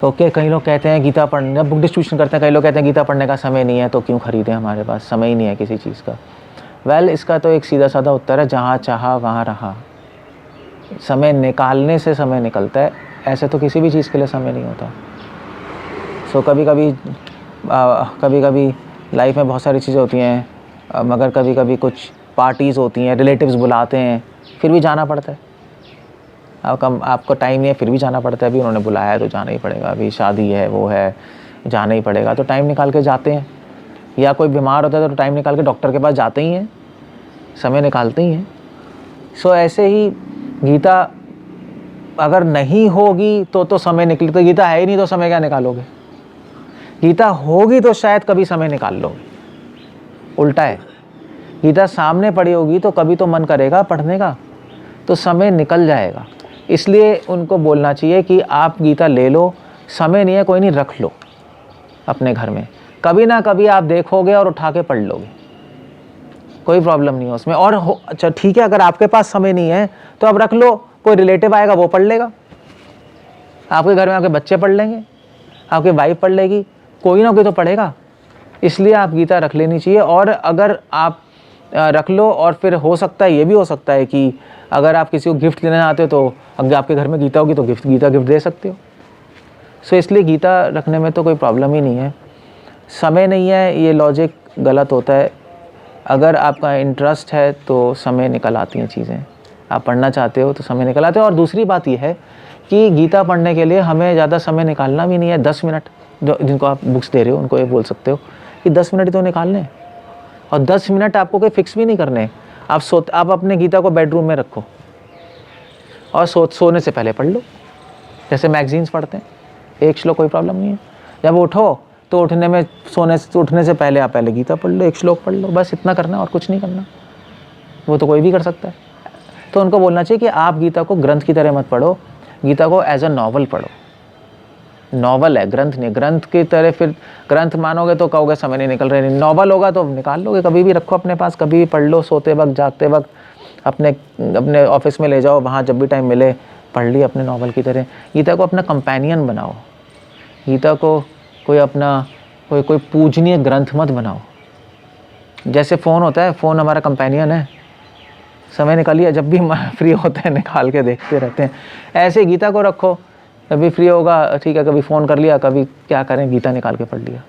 Okay, कई लोग कहते हैं गीता पढ़ने, जब बुक डिस्ट्रीब्यूशन करते हैं कई लोग कहते हैं गीता पढ़ने का समय नहीं है तो क्यों खरीदें, हमारे पास समय ही नहीं है किसी चीज़ का। वेल, इसका तो एक सीधा साधा उत्तर है, जहाँ चाहा वहाँ रहा। समय निकालने से समय निकलता है, ऐसे तो किसी भी चीज़ के लिए समय नहीं होता। सो कभी कभी लाइफ में बहुत सारी चीज़ें होती हैं, मगर कभी कभी कुछ पार्टीज़ होती हैं, रिलेटिव्स बुलाते हैं, फिर भी जाना पड़ता है। आपको टाइम नहीं है फिर भी जाना पड़ता है, अभी उन्होंने बुलाया है तो जाना ही पड़ेगा, अभी शादी है वो है, जाना ही पड़ेगा, तो टाइम निकाल के जाते हैं। या कोई बीमार होता है तो टाइम निकाल के डॉक्टर के पास जाते ही हैं, समय निकालते ही हैं। सो ऐसे ही गीता अगर नहीं होगी तो समय निकले, तो गीता है ही नहीं तो समय क्या निकालोगे। गीता होगी तो शायद कभी समय निकाल लोगे, उल्टा है। गीता सामने पड़ी होगी तो कभी तो मन करेगा पढ़ने का, तो समय निकल जाएगा। इसलिए उनको बोलना चाहिए कि आप गीता ले लो, समय नहीं है कोई नहीं, रख लो अपने घर में, कभी ना कभी आप देखोगे और उठा के पढ़ लोगे, कोई प्रॉब्लम नहीं है उसमें। और अच्छा ठीक है, अगर आपके पास समय नहीं है तो आप रख लो, कोई रिलेटिव आएगा वो पढ़ लेगा, आपके घर में आपके बच्चे पढ़ लेंगे, आपकी वाइफ पढ़ लेगी, कोई ना कोई तो पढ़ेगा। इसलिए आप गीता रख लेनी चाहिए। और अगर आप रख लो, और फिर हो सकता है, ये भी हो सकता है कि अगर आप किसी को गिफ्ट देना चाहते हो तो अगर आपके घर में गीता होगी तो गीता गिफ्ट दे सकते हो। सो इसलिए गीता रखने में तो कोई प्रॉब्लम ही नहीं है। समय नहीं है, ये लॉजिक गलत होता है। अगर आपका इंटरेस्ट है तो समय निकल आती हैं चीज़ें, आप पढ़ना चाहते हो तो समय निकल आते हो। और दूसरी बात ये है कि गीता पढ़ने के लिए हमें ज़्यादा समय निकालना भी नहीं है। 10 मिनट जो जिनको आप बुक्स दे रहे हो उनको ये बोल सकते हो कि 10 मिनट तो निकालने, और 10 मिनट आपको कोई फिक्स भी नहीं करने। आप अपने गीता को बेडरूम में रखो और सोने से पहले पढ़ लो, जैसे मैगजीन्स पढ़ते हैं, एक श्लोक, कोई प्रॉब्लम नहीं है। जब उठो तो उठने से पहले आप पहले गीता पढ़ लो, एक श्लोक पढ़ लो, बस इतना करना और कुछ नहीं करना। वो तो कोई भी कर सकता है। तो उनको बोलना चाहिए कि आप गीता को ग्रंथ की तरह मत पढ़ो, गीता को एज अ नॉवल पढ़ो। नॉवल है, ग्रंथ नहीं। ग्रंथ की तरह फिर ग्रंथ मानोगे तो कहोगे समय नहीं निकल रहे, नॉवल होगा तो निकाल लोगे, कभी भी रखो अपने पास, कभी भी पढ़ लो, सोते वक्त, जागते वक्त, अपने ऑफिस में ले जाओ, वहाँ जब भी टाइम मिले पढ़ ली अपने नॉवल की तरह। गीता को अपना कंपेनियन बनाओ, गीता को कोई पूजनीय ग्रंथ मत बनाओ। जैसे फ़ोन होता है, फ़ोन हमारा कंपेनियन है, समय निकालिए, जब भी फ्री होते हैं निकाल के देखते रहते हैं। ऐसे गीता को रखो, कभी फ्री होगा ठीक है, कभी फ़ोन कर लिया, कभी क्या करें, गीता निकाल के पढ़ लिया।